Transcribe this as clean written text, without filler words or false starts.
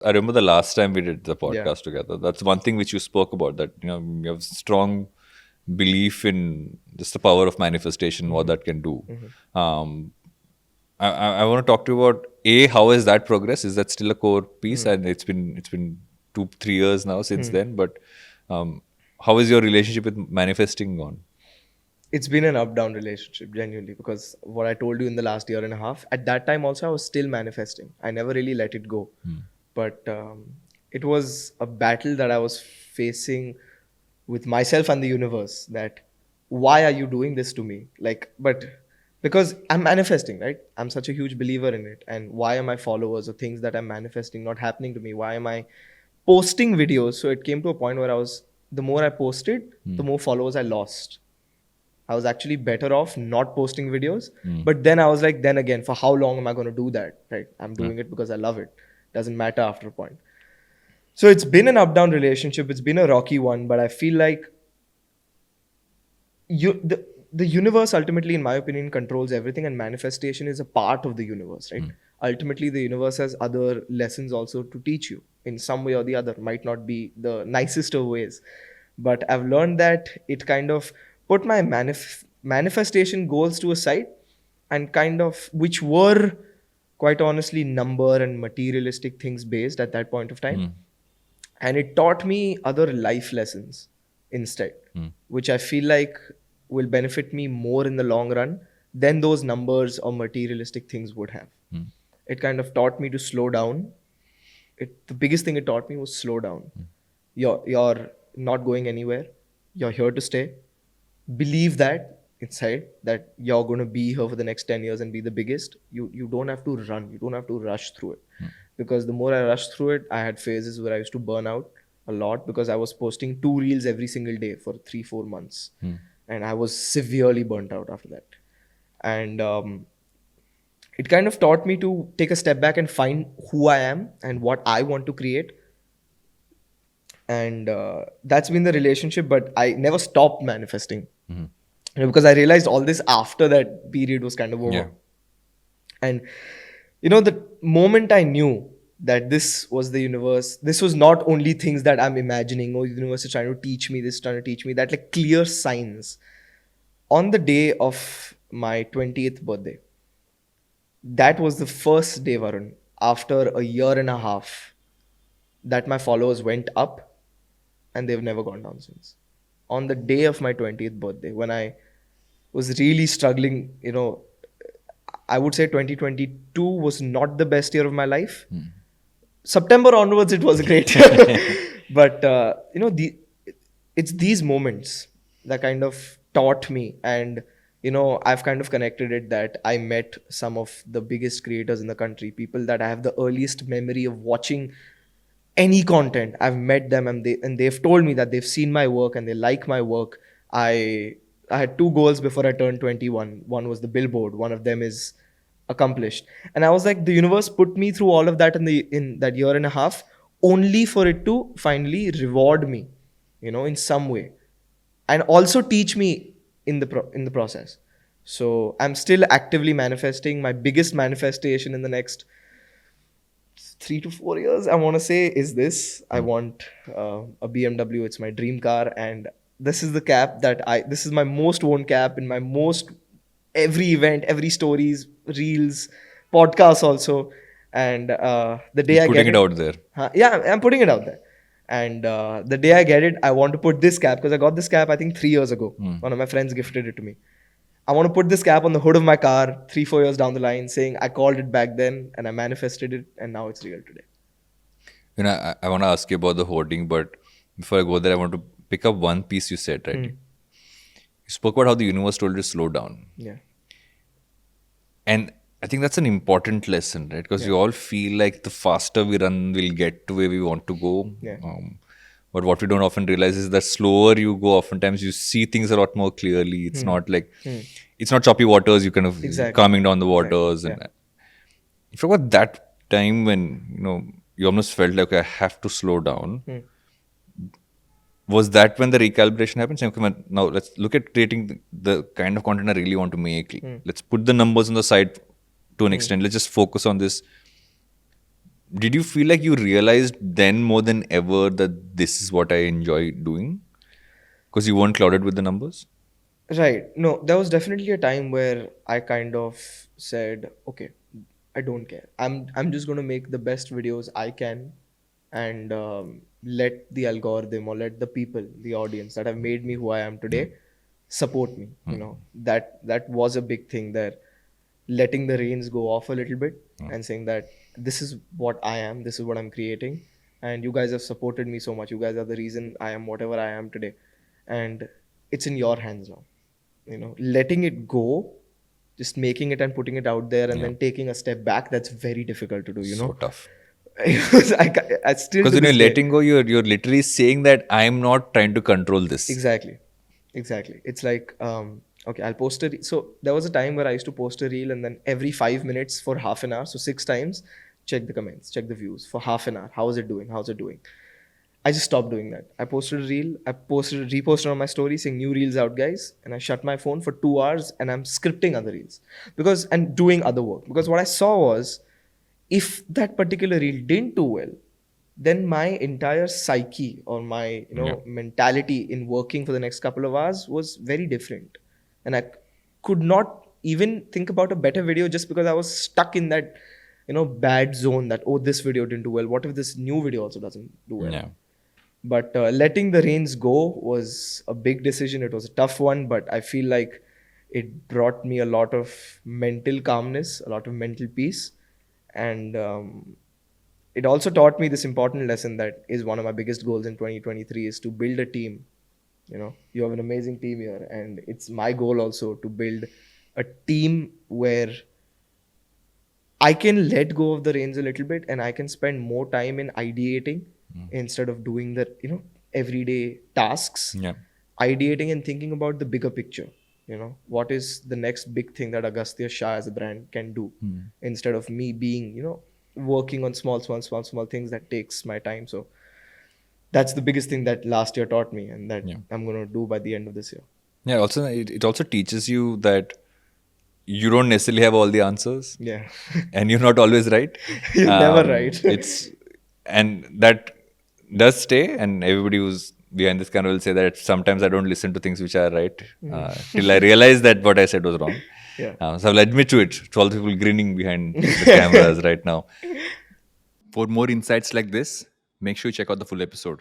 I remember the last time we did the Yeah. podcast together. That's one thing which you spoke about, that you have strong belief in just the power of manifestation, what that can do. Um, I want to talk to you about how is that progress? Is that still a core piece? And it's been 2-3 years now since then. But um, how is your relationship with manifesting gone? It's been an up down relationship, genuinely, because what I told you in the last year and a half, at that time also, I was still manifesting. I never really let it go. But it was a battle that I was facing with myself and the universe, that why are you doing this to me? Like, but because I'm manifesting, right? I'm such a huge believer in it. And why are my followers or things that I'm manifesting not happening to me? Why am I posting videos? So it came to a point where the more I posted, the more followers I lost. I was actually better off not posting videos. But then I was like, then again, for how long am I going to do that? Right? I'm doing it because I love it. Doesn't matter after a point. So it's been an up down relationship. It's been a rocky one, but I feel like the universe ultimately, in my opinion, controls everything, and manifestation is a part of the universe, right? Ultimately, the universe has other lessons also to teach you in some way or the other. Might not be the nicest of ways, but I've learned that it kind of put my manifestation goals to a side, and kind of, which were quite honestly number and materialistic things based at that point of time, and it taught me other life lessons instead, which I feel like will benefit me more in the long run than those numbers or materialistic things would have. It kind of taught me to slow down. The biggest thing it taught me was slow down. You're not going anywhere. You're here to stay. Believe that inside, that you're going to be here for the next 10 years and be the biggest. You don't have to run. You don't have to rush through it. Because the more I rushed through it, I had phases where I used to burn out a lot, because I was posting 2 reels every single day for 3-4 months. And I was severely burnt out after that. And it kind of taught me to take a step back and find who I am and what I want to create. And that's been the relationship, but I never stopped manifesting. Because I realized all this after that period was kind of over. Yeah. And the moment I knew that this was the universe, this was not only things that I'm imagining, or the universe is trying to teach me this, trying to teach me that, like clear signs. On the day of my 20th birthday, that was the first day, Varun, after a year and a half, that my followers went up, and they've never gone down since. On the day of my 20th birthday, when I was really struggling, I would say 2022 was not the best year of my life. September onwards, it was great. But, it's these moments that kind of taught me. And, I've kind of connected it that I met some of the biggest creators in the country, people that I have the earliest memory of watching any content. I've met them, and they've told me that they've seen my work and they like my work. I had two goals before I turned 21. One was the billboard. One of them is accomplished. And I was like, the universe put me through all of that in that year and a half, only for it to finally reward me, in some way, and also teach me in the process. So I'm still actively manifesting. My biggest manifestation in the next 3 to 4 years, I want to say, is this. I want a BMW. It's my dream car, and this is the cap this is my most worn cap in my most every event, every stories, reels, podcasts also. And the day You're I putting get it it, out there. yeah, I'm putting it out there. And the day I get it, I want to put this cap, because I got this cap I think 3 years ago. One of my friends gifted it to me. I want to put this cap on the hood of my car 3-4 years down the line, saying I called it back then and I manifested it, and now it's real today. I want to ask you about the hoarding, but before I go there, I want to pick up one piece you said, right? You spoke about how the universe told you to slow down. Yeah. And I think that's an important lesson, right? Because we all feel like the faster we run, we'll get to where we want to go. Yeah. But what we don't often realize is that slower you go, oftentimes you see things a lot more clearly. It's not like, it's not choppy waters, you kind of Exactly. calming down the waters. Yeah. And if you about that time when, you almost felt like, okay, I have to slow down. Was that when the recalibration happened? Saying, okay, now let's look at creating the kind of content I really want to make. Let's put the numbers on the side to an extent. Let's just focus on this. did you feel like you realized then more than ever that this is what I enjoy doing? Because you weren't clouded with the numbers? Right. No, there was definitely a time where I kind of said, okay, I don't care. I'm just going to make the best videos I can, and let the algorithm or let the people, the audience that have made me who I am today, support me. You know, that was a big thing there. Letting the reins go off a little bit and saying that this is what I am, this is what I'm creating, and you guys have supported me so much. You guys are the reason I am whatever I am today, and it's in your hands now. You know, letting it go, just making it and putting it out there, and then taking a step back, that's very difficult to do, you So know. tough. I still Because to when you're this day. letting go, you're literally saying that I'm not trying to control this. Exactly. It's like, okay, I'll post a so there was a time where I used to post a reel, and then every 5 minutes for half an hour, so 6 times, check the comments, check the views for half an hour. How is it doing? How's it doing? I just stopped doing that. I posted a reel, reposted on my story saying new reels out, guys, and I shut my phone for 2 hours and I'm scripting other reels and doing other work. Because what I saw was, if that particular reel didn't do well, then my entire psyche or my mentality in working for the next couple of hours was very different, and I could not even think about a better video just because I was stuck in that bad zone that, oh, this video didn't do well, what if this new video also doesn't do well? Yeah. But letting the reins go was a big decision. It was a tough one, but I feel like it brought me a lot of mental calmness, a lot of mental peace, and it also taught me this important lesson that is one of my biggest goals in 2023 is to build a team. You know, you have an amazing team here, and it's my goal also to build a team where I can let go of the reins a little bit and I can spend more time in ideating instead of doing the everyday tasks. Yeah. Ideating and thinking about the bigger picture. You know, what is the next big thing that Agasthya Shah as a brand can do instead of me being, working on small things that takes my time. So that's the biggest thing that last year taught me, and that I'm going to do by the end of this year. Yeah. Also, it also teaches you that you don't necessarily have all the answers. Yeah. And you're not always right. You're never right. And that does stay. And everybody who's behind this camera will say that sometimes I don't listen to things which are right till I realize that what I said was wrong. Yeah. So I'll admit to it. To all the people grinning behind the cameras right now. For more insights like this, make sure you check out the full episode.